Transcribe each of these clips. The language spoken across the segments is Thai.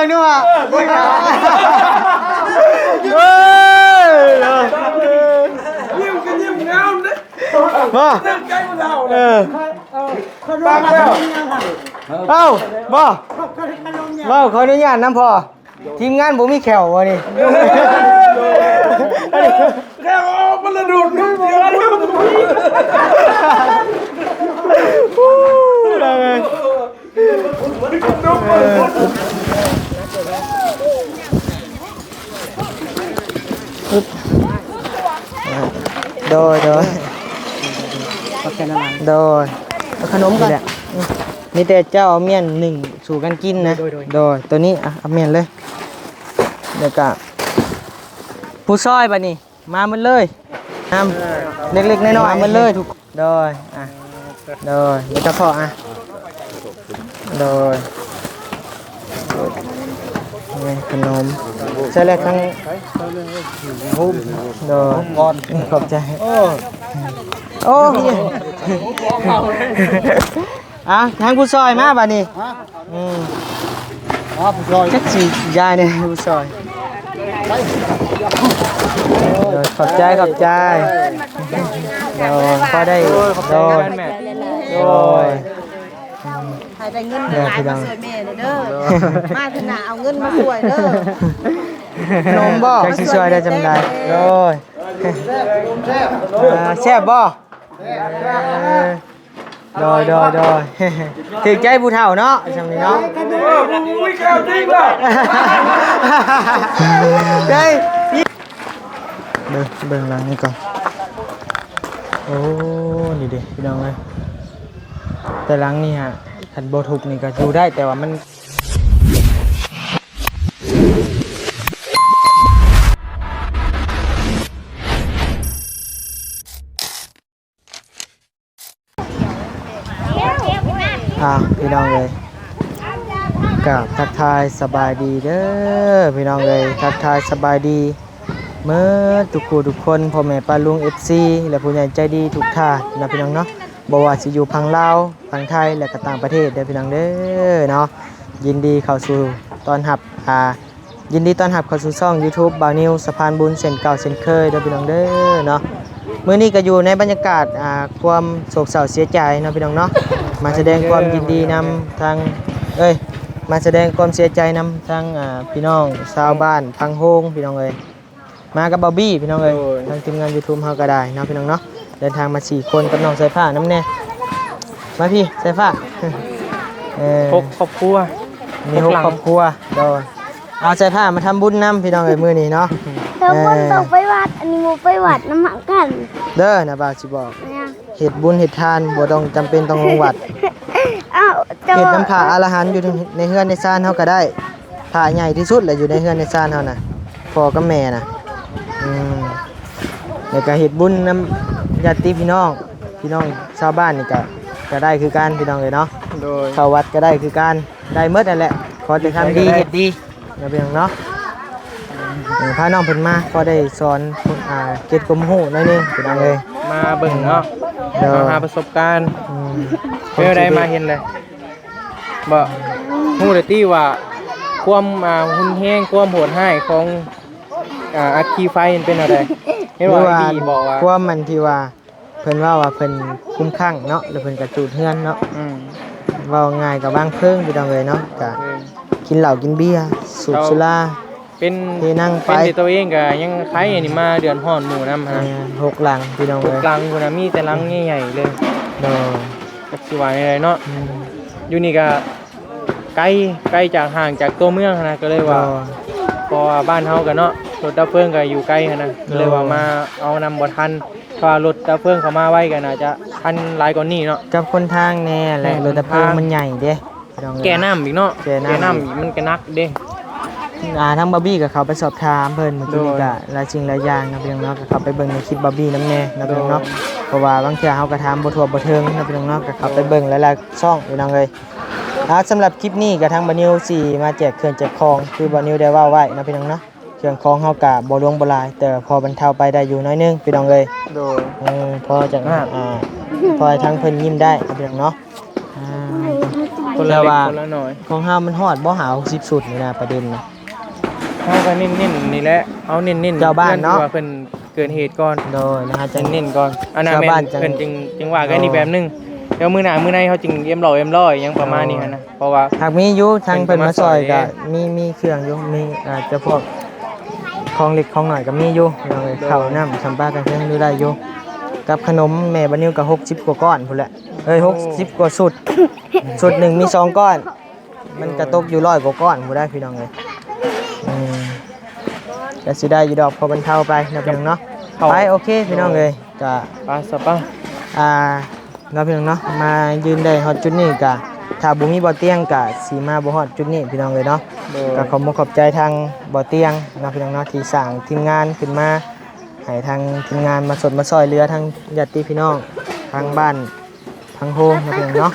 งดูอ่ะเฮ้ยยิ้มกันยิ้มงามเด้บ่ใกล้มาแล้วปังแล้วเอ้าบ่ขออนุญาตน้ำพอทีมงานผมมีแขววะนี่แขวมันระดูดเยอะเลยโดยขนมกันมีแต่เจ้าเอาเมี่ยนหนึ่งสู่กันกินนะโดยตัวนี้เอาเมี่ยนเลยเดี๋ยวก็ผู้ซอยป่ะนี่มามันเลยน้ำเล็กๆน้อยๆมันเลยถูกโดยเดี๋ยวจะพอโดยขนมใช่แล้วทั้งหุ้มโดยขอบใจโอ้ทางผู้ซอยมาป่ะนี่ผู้ซอยจักสียายเนี่ยผู้ซอยขอบใจพอได้โดยใครได้เงินหลายมาช่วยแม่เด้อมาขนาดเอาเงินมาช่วยเด้อนมบ่จักสิช่วยได้จำได้โดยแซ่บบ่โดยถึงใจผู้เฒ่าเนาะจำนี้เนาะอุ้ยแก้วจริงว่ะได้เบิ่งหลังนี่ก่อนโอ้นี่ดิพี่น้องเลยแต่หลังนี่ฮะคันโบทุกนี่ก็อยู่ได้แต่ว่ามันพี่น้องเลยกับทักทายสบายดีเด้อพี่น้องเลยทักทายสบายดีเมื่อทุกคนพ่อแม่ป้าลุง FC และผู้ใหญ่ใจดีทุกท่านนะพี่น้องเนาะบ่ว่าสิอยู่พังลาวพังไทยและก็ต่างประเทศเด้อพี่น้องเด้อเนาะยินดีเข้าสู่ตอนรับเข้าสู่ช่อง YouTube บ่าวนิวสะพานบุญเส้นเก่าเส้นเคยเด้อพี่น้องเด้อเนาะมื้อนี้ก็อยู่ในบรรยากาศความโศกเศร้าเสียใจเนาะพี่น้องเนาะมาแสดงความยินดีนำทางมาแสดงความเสียใจนำทางพี่น้องชาวบ้านพังโฮงพี่น้องมากับบอบบี้พี่น้องทางทีมงาน YouTube เฮาก็ได้เนาะพี่น้องเนาะเดินทางมา4คนกับน้องสายฟ้าน้ำแน่มาพี่สายฟ้าครอบครัวมี6ครอบครัวโดยเอาสายฟ้ามาทำบุญนำพี่น้องมื้อนี้เนาะเธอบุญต้องไปวัดอันนี้บ่ไปวัดน้ำหมักกันเด้อนะบ่าวสิบอกเฮ็ดบุญเฮ็ดทานบ่ต้องจำเป็นต้องลงวัดเฮ็ดน้ำผ้าอรหันต์อยู่ในเฮือนในศาลเฮาก็ได้ผ้าใหญ่ที่สุดแหละอยู่ในเฮือนในศาลเฮาน่ะพ่อกับแม่น่ะแล้วก็เฮ็ดบุญนำญาติพี่น้องชาวบ้านนี่ก็ได้คือกันพี่น้องเนาะโดยเข้าวัดก็ได้คือกันได้หมดนั่นแหละขอแต่ทำดีเฮ็ดดีนะพี่น้องเนาะพาน้องเพิ่นมาก็ได้สอนเก็บความรู้หน่อยนึงพี่น้องมาเบิ่งเนาะมาหาประสบการณ์เพื่อได้มาเห็นเลยบ่ฮู้ได้ติว่าความหุ่นแห้งความโหดร้ายของอัคคีไฟเป็นอะไรเห็นว่าดีบอกว่าความมันที่ว่าเพิ่นว่าเพิ่นคุ้มคั่งเนาะแล้วเพิ่นก็จูดเฮือนเนาะเว้าง่ายก็บางเพิ่งพี่น้องเนาะก็กินเหล้ากินเบียร์สูบสุราเป็นนั่งไปเป็นตัวเองก็ยังคล้ายอันนี้มาเดือนฮ้อนหมู่นำฮะ6หลังพี่น้อง6หลังพุ่นน่ะมีแต่หลังใหญ่ๆเลยเนาะก็สิว่าอะไรเนาะอยู่นี่ก็ไกลจากห่างจากตัวเมืองนะก็เลยว่าพอบ้านเฮากันเนาะรถดับเพลิงก็อยู่ใกล้นะก็เลยว่ามาเอานำบ่ทันเพราะรถดับเพลิงเข้ามาไว้ก็น่าจะทันหลายกว่านี้เนาะกับคนทางแน่แหละรถดับเพลิงมันใหญ่เด้แก่น้ำอีกเนาะแก่น้ำมันก็นักเด้ทั้งบาร์บี้กับเขาไปสอบถามเพิ่นเมื่อกี้นี่ก็หลายสิ่งหลายอย่างนะพี่น้องเนาะก็เขาไปเบิ่งในคลิปบาร์บี้นำแน่นะพี่น้องเนาะเพราะว่าบางเทื่อเฮาก็ถามบ่ทั่วบ่ถึงนะพี่น้องเนาะก็เขาไปเบิ่งหลายๆช่องพี่น้องสำหรับคลิปนี้ก็ทางบ่นิวสิมาแจกเครื่องแจกของคือบ่นิวได้ว่าไว้นะพี่น้องเนาะเครื่องของเฮาก็บ่หลวงบ่หลายแต่พอบรรเทาไปได้อยู่น้อยนึงพี่น้องโดยพอจังพอให้ทางเพิ่นยิ้มได้พี่น้องเนาะ คนละ แต่ เล็ก ว่า คนละน้อย ของเฮามันฮอดบ่หา60สุดนี่นะประเด็นนะ เฮาก็เน้นๆนี่แหละเอาเน้นๆ เจ้าบ้านเนาะ พื่อว่าเพิ่นเกิดเหตุก่อน โดยนะฮะจัง เน้นๆก่อนอันนั้น ชาว แม่ บ้าน น จัง เพิ่นจึงว่ากันนี่แบบนึงเดี๋ยวมื้อหน้ามื้อในเขาจึงเอ็มร้อยยังประมาณนี้หันนะเพราะว่า หากมีอยู่ทางเพิ่นมาซอย เพิ่ ก็ นก็มาซอย มีเครื่องอยู่มีอาจจะพวกของเล็กของหน่อยก็มีอยู่พี่น้องเอ้ยข้าวน้ำสัมปากันเพิ่นอยู่ได้อยู่กับขนมแม่บัดนิ้วก็60กว่าก้อนพุ่นแหละ60กว่าสุดสุดหนึ่งมี2ก้อน มันกระตกอยู่100กว่าก้อนบ่ได้พี่น้องเอ้ยก็สิได้อยู่ดอกพอบรรเทาไปนะพี่น้องเนาะไปโอเคพี่น้องเอ้ยก็ ปลาสปะ เนาะพี่น้องเนาะมายืนได้ฮอดจุดนี้ก็ถ้าบ่มีบ่อเตียงก็สิมาบ่ฮอดจุดนี้พี่น้องเลยเนาะ โดย ก็ขอบใจทางบ่อเตียงเนาะพี่น้องเนาะที่สร้างทีมงานขึ้นมาให้ทางทีมงานมาสดมาซอยเรือทางญาติพี่น้องทางบ้านทางโฮมเนาะพี่น้องเนาะ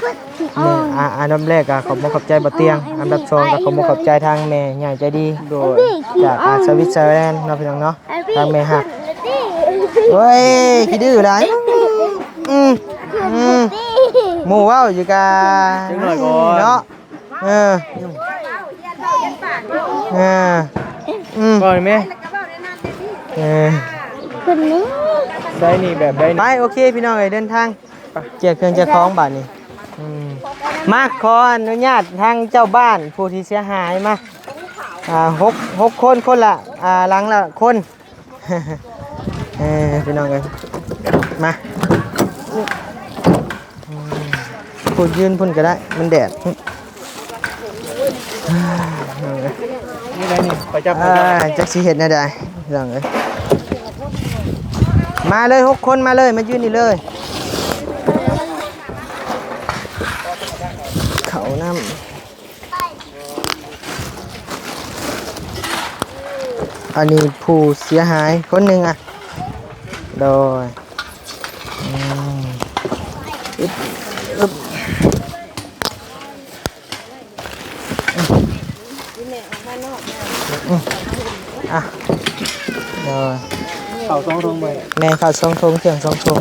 นี่อันดับแรกก็ขอบใจบ่อเตียงอันดับสองก็ขอบใจทางแม่ใหญ่ใจดี โดย จากสวิตเซอร์แลนด์เนาะพี่น้องเนาะทางแม่ฮักเฮ้ยขี้ดื้อหลายหมู่เว้าอยู่กะ จังหน่อยก่อน เนาะเออก่อนไหม คนนี้ ได้นี่แบบได้ ไป นี่ โอเคพี่น้องเอ้ยเดินทางเกี่ยวเครื่องเจ้าของบ้านนี่มาขออนุญาตทางเจ้าบ้านผู้ที่เสียหายมาหกคนคนละหลังละคน พี่น้องเอ้ยมาพูดยืนพุ่นก็ได้มันแดด นี่ได้นี่ไปจับ จักสิเห็ดแน่ได้พี่น้องเอ้ยมาเลย6คนมาเลยมายืนนี่เลยเขาน้ำอันนี้ผู้เสียหายคนหนึ่งอ่ะโดยอึ๊บอึ๊บอ่ะโดย เข่าสองทงไป แม่ข้าว2 ถุงเครื่อง2 ถุง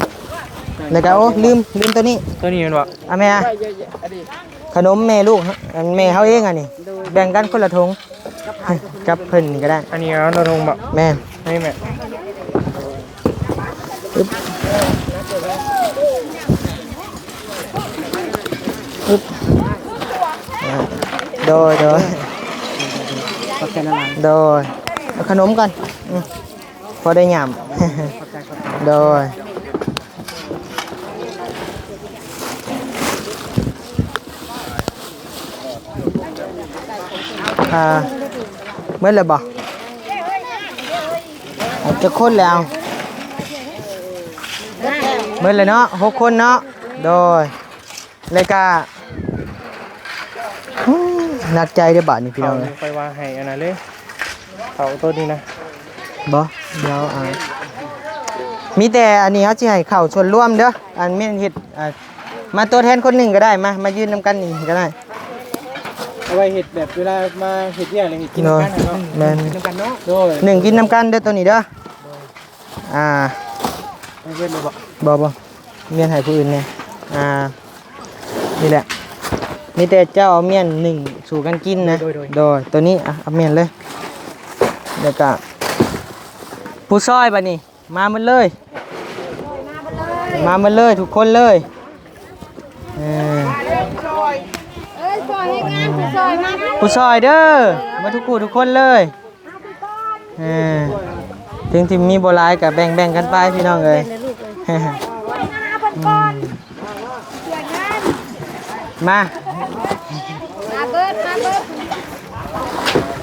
แล้วก็โอ้ลืมตัวนี้ ตัวนี้มันวะ อ่ะแม่อะขนมแม่ลูกฮะอันแม่เฮาเองอ่ะนี่แบ่งกันคนละถุงกับเพิ่นนี่ก็ได้ อันนี้เอาตัวทงแบบ แม่ ให้แม่ อึ๊บอึ๊บโดยโดยโดยเอาขนมกันพอได้หยำโดยเมื่อไรบ่อาจจะคนแล้วเมื่อไรเนาะ6 คนเนาะโดยเลยกาหนักใจได้อบาทนี่พี่น้ เข่า องเลย ไปวางให้อันนั้นเลยเข่าตัวนี้นะ บ่เดี๋ยวมีแต่อันนี้เขาจะให้เข่าชวนร่วมเด้ออันเม่นเฮ็ดมาตัวแทนคนหนึ่งก็ได้มายืนนำกันนี่ก็ได้ เอาไว้เห็ดแบบเวลามาเห็ดเนี่ยอะไรเห็ดกิน เนาะ กันเนาะ แม่น กินกันเนาะโดย หนึ่งกินนำกันเด้อตัวนี้เด้อไม่เว้นเลยบอก บ่เมียนให้ผู้อื่นเนี่ยนี่แหละมีแต่เจ้าเอาเมียนหนึ่งสู่กันกินนะโดยตัวนี้เอาเมียนเลยเดี๋ยวก็ผู้ซอยบัดนี้มาหมดเลยมาหมดเลยทุกคนเลยผู้ซอยเด้อมาทุกคนเลยถึงที่มีโบราณกับแบ่งกันไปพี่น้องเลยมา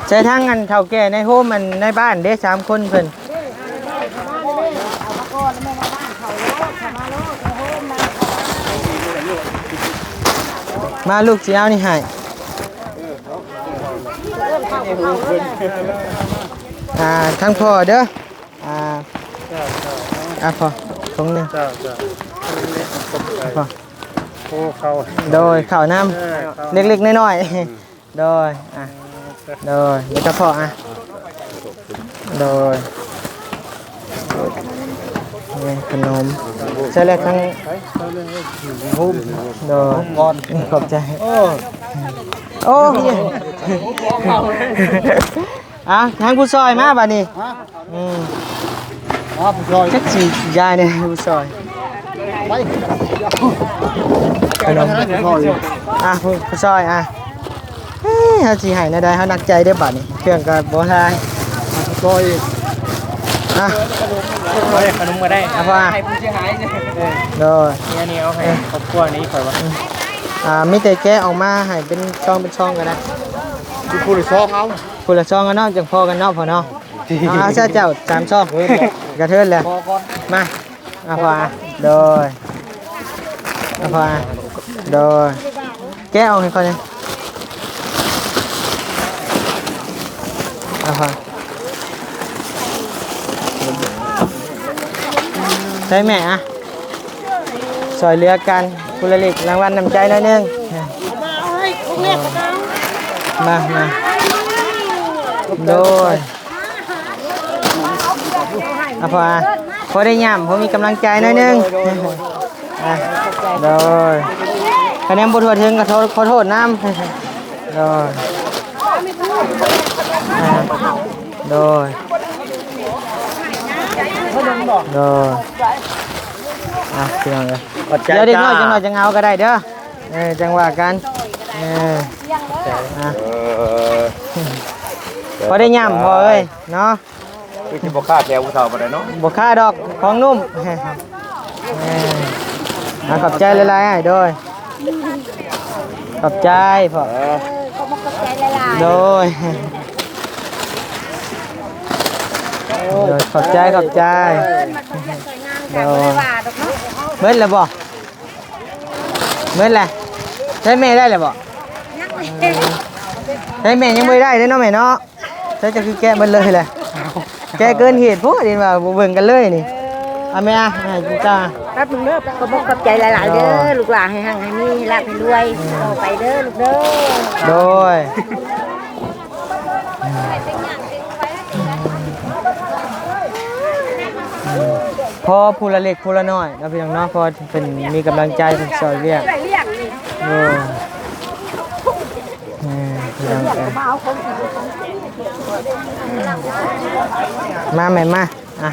ใช้ทั้งอันเฒ่าแก่ในโฮมมันในบ้านเด้3 คนเพิ่นมาลูกสิเอานี่ให้ทั้งพ่อเด้อพ่อตรงนึง จ้า พ่อ โอ้เขา โดยข้าวน้ำเล็กๆน้อยๆโดยโดยแล้วก็พ่อโดยนี่ขนมใช่แล้วทั้งโดยขอบใจ โอ้ยอ่ะทางผู้ซอยมาบัดนี้ผู้ซอยจักสิยายเนี่ยผู้ซอยไปน้องผู้ซอยอ่ะเฮาสิให้ได้เฮานักใจได้บัดนี้เครื่องก็บ่ทายผู้ซอยอ่ะ ขนมมาได้ อ่ะพ่อ ให้ผู้เสียหายเนี่ย โดย นี่เอาให้ครอบครัวนี้ข่อยว่า มีแต่แกะออกมาให้เป็นช่องกันนะ คือผู้ละช่องเอา คนละช่องกันเนาะจังพอกันเนาะพอเนาะเอาซะเจ้า3ช่องกระเทินเลยมาพอโดยพอโดยแกะออกให้ก่อนเลยพอใช่แม่อะซอยเรือกันคุณละเล็กรางวัลนำใจหน่อยนึงมาโดยพอได้ย่ำพอมีกำลังใจหน่อยนึงโดยคะแนนบทวถึงก็ขอโทษน้ำโดยโดยพี่น้องเลยเดี๋ยวเด็กน้อยจังเอาก็ได้เด้อจังว่ากันพอได้ย่ำพอเอ้ยเนาะ คือสิบ่ค่าแถวผู้เฒ่าบ่ได้เนาะ บ่ค่าดอกของนุ่มขอบใจหลายๆให้ด้วยขอบใจพ่อโดยขอบใจโดยเบิ้ลแล้วบ่เบิ้ลแล้วใช้แม่ได้แล้วบ่ใช้แม่ยังไม่ได้เลยเนาะแม่เนาะใช้จะคือแกะเบิ้ลเลยแหละแกะเกินเหตุพวกนี้ว่าเบิ่งกันเลยนี่เอาแม่ให้กูจ้า ครับมึงเด้อขอบใจหลายๆเด้อลูกหลานให้หั่งให้มีรักให้รวยต่อไปเด้อลูกเด้อ โดยพอผู้ละเล็กผู้ละน้อยแล้วพี่น้องเนาะพอเป็นมีกำลังใจเป็นซอยเรียกพี่น้องมาใหม่มาอ่ะ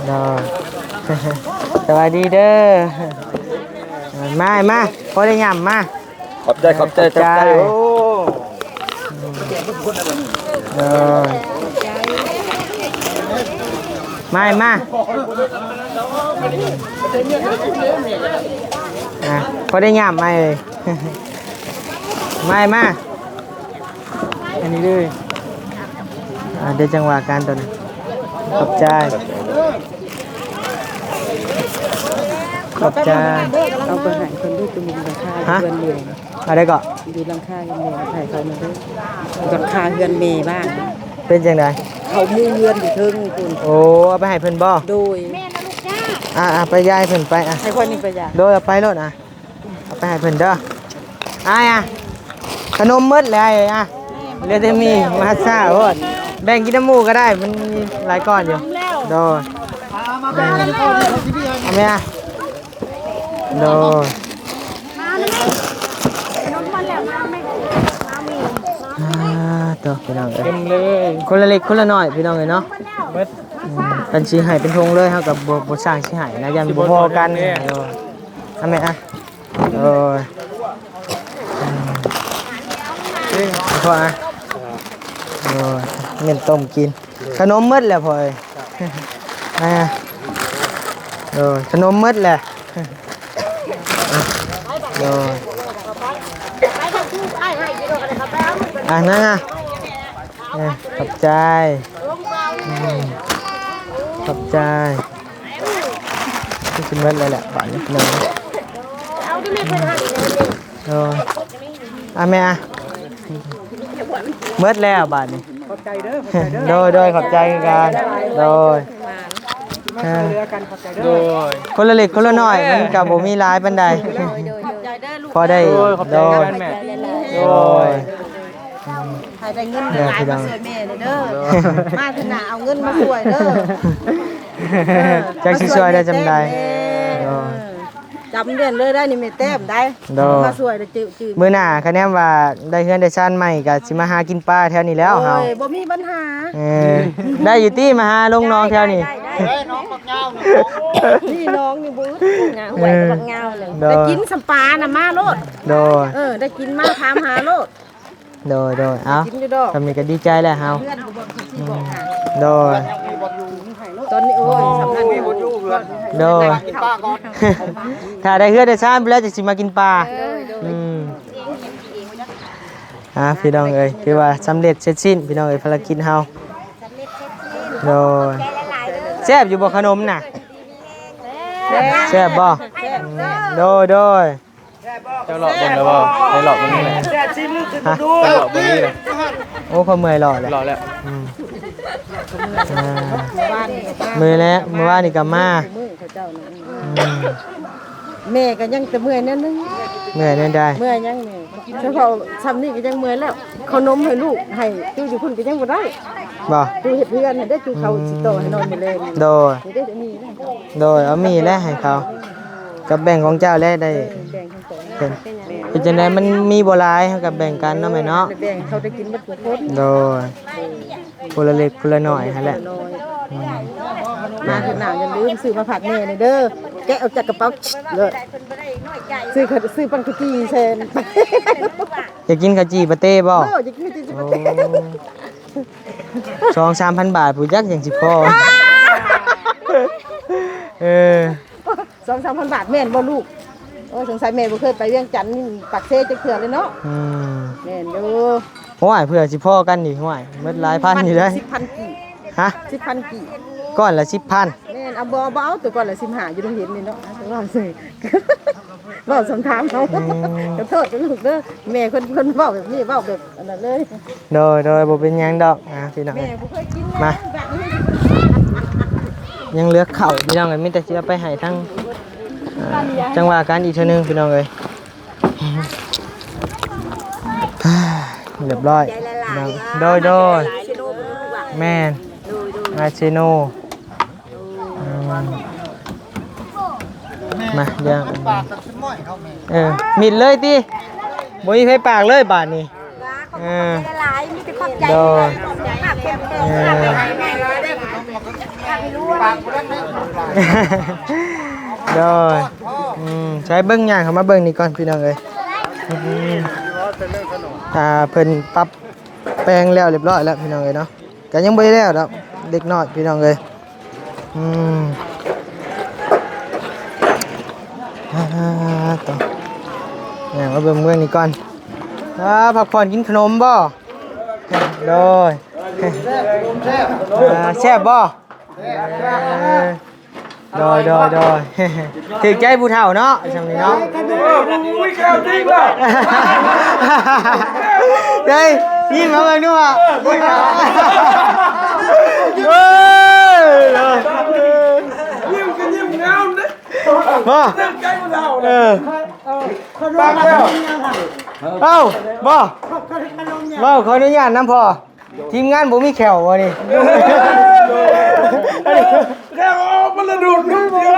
ดอสวัสดีเด้อมาพอได้ย่ำมาขอบใจโอ้ มาพอได้ย่ำมาเลยมาอันนี้ด้วยเดี๋ยวจังหวะการตอนขอบใจเอาไปให้คนดูตรงนี้ราคาเงินเมย์ อะไรก็ ดูราคาเงินเมย์ให้เขามาด้วยราคาเงินเมย์บ้าง เป็นจังได เขามีเงินอยู่ถึงคุณ โอ้เอาไปให้เพิ่นบ่ โดย ไปยายเพิ่นไปให้คนนี้ประหยัด โดยเอาไปรถเอาไปให้เพิ่นเด้อขนมมืดเลยเรือจะมีมาซ่าโหดแบ่งกินน้ำมูก็ได้มันมีหลายก้อนอยู่โดยเอาไหมโดยตัวพี่น้องเอ้ยคนละเล็กคนละน้อยพี่น้องเลยเนาะกันชี้ไห่เป็นธงเลยเท่ากับบ่สร้างชี้ไห่นะยันบ่พอกันทำไมโอ้ยพอโอ้ยเงินต้มกินขนมมืดแล้วพอโอ้ยขนมมืดแหละโอ้ยนั่นขอบใจที่กินมืดเลยแหละบ้านนี้น้องโอ้ยแม่มืดแล้วบ้านนี้ขอบใจเด้อโดยขอบใจกันโดยคนละเล็กคนละน้อยมันกับผมมีหลายปันใดพอได้โดยให้ได้เงินหลายมาช่วยแม่เด้อมาถนาเอาเงินมาช่วยเด้อ จักสิช่วยได้จำได้ จำเดือนเลยได้นี่แม่แต้มได้ โดย มาสวยแล้วจืด มื้อหน้าคะแนนว่าได้เฮือนได้ชานใหม่ก็สิมาหากินปลาแถวนี้แล้วเฮา โอ้ยบ่มีปัญหา เออได้อยู่ติมาหาลงน้องแถวนี้ พี่น้องนี่บื้อ เงาไหวกับเงาเลย โด ได้ ย กินสำปาน่ะมาโลด โดย ได้กินมาถามหาโลด โดยเอ้า กินอยู่ดอก ทำนี้ก็ดีใจแล้วเฮา เพื่อนบ่บอกเขาสิบอกหา โดย ตอนนี้โอ้ยสำคัญ โดย ถ้าได้เฮือนได้ชานไปแล้วจะสิมากินปลาพี่น้องเอ้ยคือว่าสำเร็จเสร็จสิ้นพี่น้องเอ้ยภารกิจเฮาโดยแซ่บอยู่บ่ขนมน่ะแซ่บบ่โดย เจ้าหลอกเบิ่งแล้วบ่ได้หลอกเบิ่งนี่แหละ ฮะ เจ้าหลอกเบิ่งนี่แหละ โอ้เขาเมื่อยหล่อเลย หลอกแล้ว มือแล้วมือว่านี่ก็มา มือเขาเจ้าน่ะแม่ก็ยังแต่เมื่อยนั่นนึง เมื่อยนั่นได้ เมื่อยยังแม่เฉพาะซ้ำนี่ก็ยังเมื่อยแล้วขนมให้ลูกให้ตู้อยู่พุ่นก็ยังบ่ได้ บ่ ตู้เฮ็ดเพื่อนให้ได้ตู้เขาสิโตให้นอนไปเลย โดย นี่ได้จะมีนะ โดยเอามีแล้วให้เขากับแบ่งของเจ้าแล้วได้ แบ่งทั้งสอง เป็นจังได๋มันมีบ่หลายเฮากับแบ่งกันเนาะแม่เนาะ แบ่งเขาได้กินหมดทุกคน โดยคนละเล็กคนละน้อยหั่นแหละ น้อยมาขนาดอย่าลืมซื้อมาผักแม่นี่เด้อแกะออกจากกระเป๋าเลยซื้อปังคุกี้เชน อยากกินข้าวจี่ปาเต้บ่ โอ้ยกินจริง โอ้2-3,000 บาทผู้จักอย่างสิพอเออ 2-3,000 บาทแม่นบ่ลูกโอ้สงสัยแม่บ่เคยไปเวียงจันทน์ปักเซจักเทื่อเลยเนาะ แม่นอยู่ ห้วยเพื่อสิพอกันอีกห้วยหมดหลายพันอยู่เด้อ 10,000 กี่ ฮะ 10,000 กี่ ก้อนละ10,000 แม่นเอาบ่เอาตัวก่อนละ15อยู่ตรงเห็นนี่เนาะว่าซื่อว่าสมถามเขาขอโทษลูกเด้อแม่เพิ่นเว้าแบบนี้เว้าแบบอันนั้นเลย โดยบ่เป็นหยังดอกพี่น้อง แม่บ่เคยกิน มา แบบนี้ ยังเหลือข้าวพี่น้องเอ้ยมีแต่สิเอาไปให้ทั้งจังหวะการอีกเทื่อนึงพี่น้องเอ้ยเรียบร้อยพี่น้องโดยแม่นอาเชโนมาเดี๋ยวมิดเลยติบ่มีไผปากเลยบาดนี้หลายมีแต่ขอบใจ โดย มากเข้มแข็ง โดยใช้เบิ้งย่างเข้ามาเบิ้งนี่ก่อนพี่น้องเอ้ยเพิ่นปรับแปลงแล้วเรียบร้อยแล้วพี่น้องเอ้ยเนาะก็ยังบ่ได้แล้วดอกเด็กน้อยพี่น้องเอ้ยต่อเนี่ยมาเบิ่งเรื่องนี้ก่อนพักผ่อนกินขนมบ่โดยแซ่บบ่โดยถึงใจผู้เฒ่าเนาะช่างนี้เนาะอุ้ยแก้วจริงว่ะเฮ้ยยิ้มมาเบิ่งดูอ่ะยิ้มกันยิ้มงามเด้บ่ถึงใจผู้เฒ่าเอ้าบ่ขออนุญาตนำพ่อทีมงานบ่มีแขวบ่นี่แค่มันระดูดนุ่มเดียว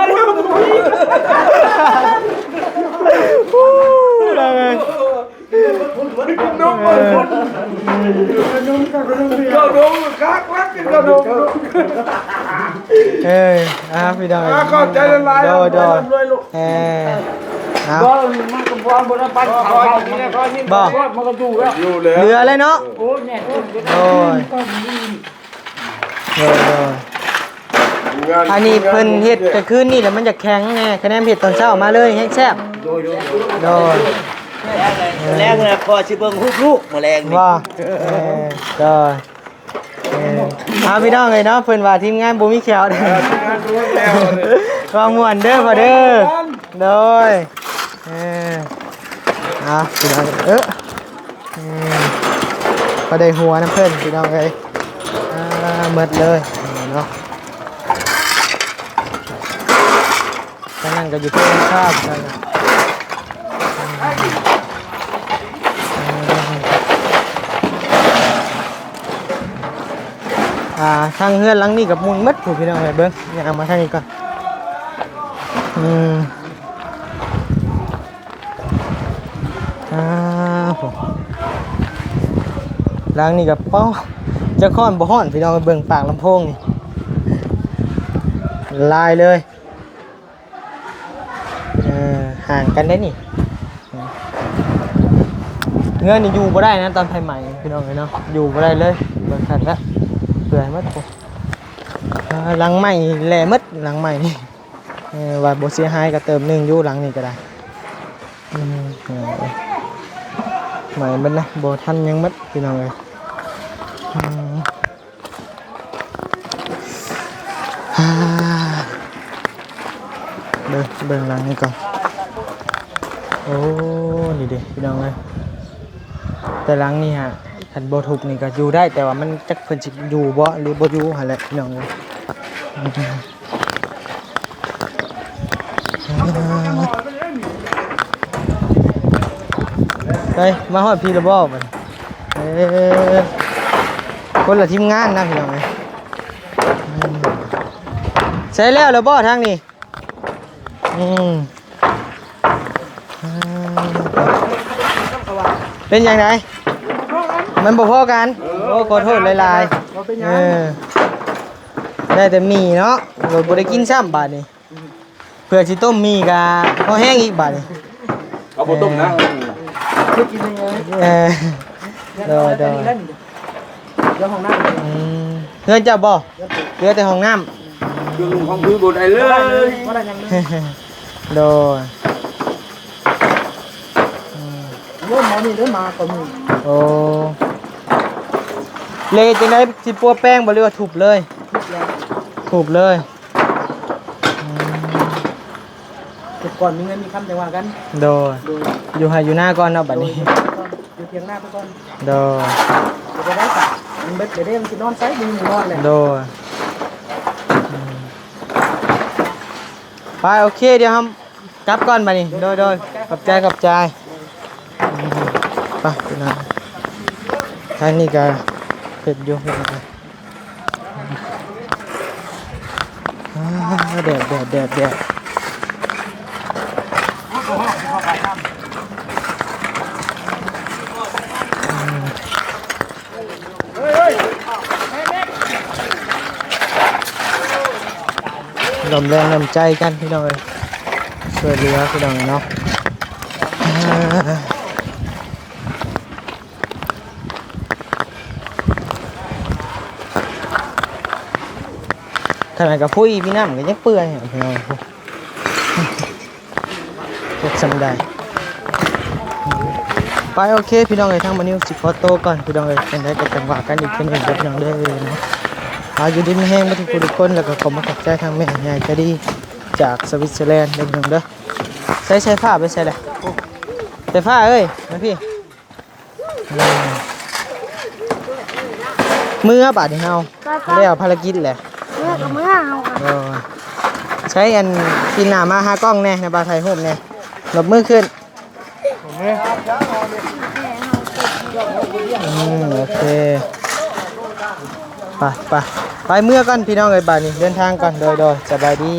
พี่ดอยก็ใจละลายโดยบ่มันก็บ่บ่ได้ไปเขานี่แหละก็นี่บ่มันก็อยู่แล้วเหลือเลยเนาะโอ้แน่โดยอันนี้เพิ่นเฮ็ดแต่คืนนี่แหละมันจะแข็งแน่คะแนนเฮ็ดตอนเช้ามาเลยแฮงแซ่บโดยแรงนะพอสิเบิ่งลูกๆแมลงนี่ ว่าโดยพี่น้องเอ้ยเนาะเพิ่นว่าทีมงานบ่มีแขวเด้อก็ม่วนเด้อพ่อเด้อโดยพี่น้องก็ได้หัวน้ำเพิ่นพี่น้องเอ้ยหมดเลยเนาะนั่งก็อยู่เพื่อนข้าวกันทางเฮือนหลังนี้กับมุงมัดผู้พี่น้องเอ้ยเบิ่งอย่าเอามาทางนี้ก่อน ผมล้างนี่กับป้อจะค้อนบ่ฮ้อนพี่น้องไปเบิ่งปากลำโพงนี่ลายเลยห่างกันได้นี่เงื่อนนี่อยู่บ่ได้นะตอนไฟใหม่พี่น้องเนาะอยู่บ่ได้เลยเบิ่งคันละเปื่อยหมดผมหลังใหม่แหล่หมดหลังใหม่นี่ว่าบ่เสียหายก็เติมหนึงอยู่หลังนี่ก็ได้ใหม่มันนะบ่ทันยังหมดพี่น้องเอ้ยเบิ่งหลังนี่ก่อนโอ้นี่ดิพี่น้องเอ้ยแต่หลังนี่ฮะคันบ่ทุกนี่ก็อยู่ได้แต่ว่ามันจักเพิ่นสิอยู่บ่หรือบ่อยู่หั่นแหละพี่น้องเอ้ยเฮ้ยมาฮอดพี่ละบ่บัดคนละทีมงานนะพี่น้องเอ้ยใช้แล้วละบ่ทางนี้เป็นยังไงมันบ่พอกันโอ้ขอโทษหลายๆได้แต่หมี่เนาะเราบ่ได้กินซ้ำบาดนี้เพื่อสิต้มหมี่กะพอแห้งอีกบาดนี้เอาบ่ต้มนะ กินยังไง เด้อ เดี๋ยวห้องน้ำ เฮือนเจ้าบ่เหลือแต่ห้องน้ำ เครื่องของพื้นบ่ได้เลย ว่าได้ยังเลย โดย เริ่มมานี่เริ่มมาก่อนมือ โอ้เลยจังได๋สิปัวแป้งบ่หรือว่าทุบเลยทุบเลย เก็บก่อนมีเงินมีคำแต่ว่ากัน โดยอยู่ให้อยู่หน้าก่อนเนาะบัดนี้ อยู่เพียงหน้าไปก่อน โดย จะได้สักมันเบ็ดเดี๋ยวมันจะนอนไซส์ดีนอนเลย โดยไปโอเคเดี๋ยวครับกลับก่อนบัดนี้โดยขอบใจไปพี่น้องทางนี้ก็เผ็ดอยู่พี่น้องแดดลมแรงน้ำใจกันพี่น้องเลยช่วยเหลือพี่น้องเนาะขนาดกับผู้อีพี่น้ำก็ยังเปื่อยพี่น้องเก็บสำได้ไปโอเคพี่น้องเลยทั้งมันนิวสิขอโตก่อนพี่น้องเลยเป็นได้กับจังหวะกันอีกเป็นหนึ่งพี่น้องได้เลยเนาะอยู่ดินแห้งมาทุกคนแล้วก็ขอมาขอบใจทางแม่ใหญ่ใจดีจากสวิตเซอร์แลนด์เด้อใช้ผ้าไปใส่เลยใส่ผ้าเอ้ยมาพี่มือบาดนี่เฮาได้เอาภารกิจแหละ เมื่อกับเมื่อเอา ใช้อันกินหน้ามาหากล้องแน่ในบาไทยโฮมแน่หลบมือขึ้นโอเคไปเมื่อก่อนพี่น้องเอ้ยบาดนี้เดินทางก่อนโดยสบายดี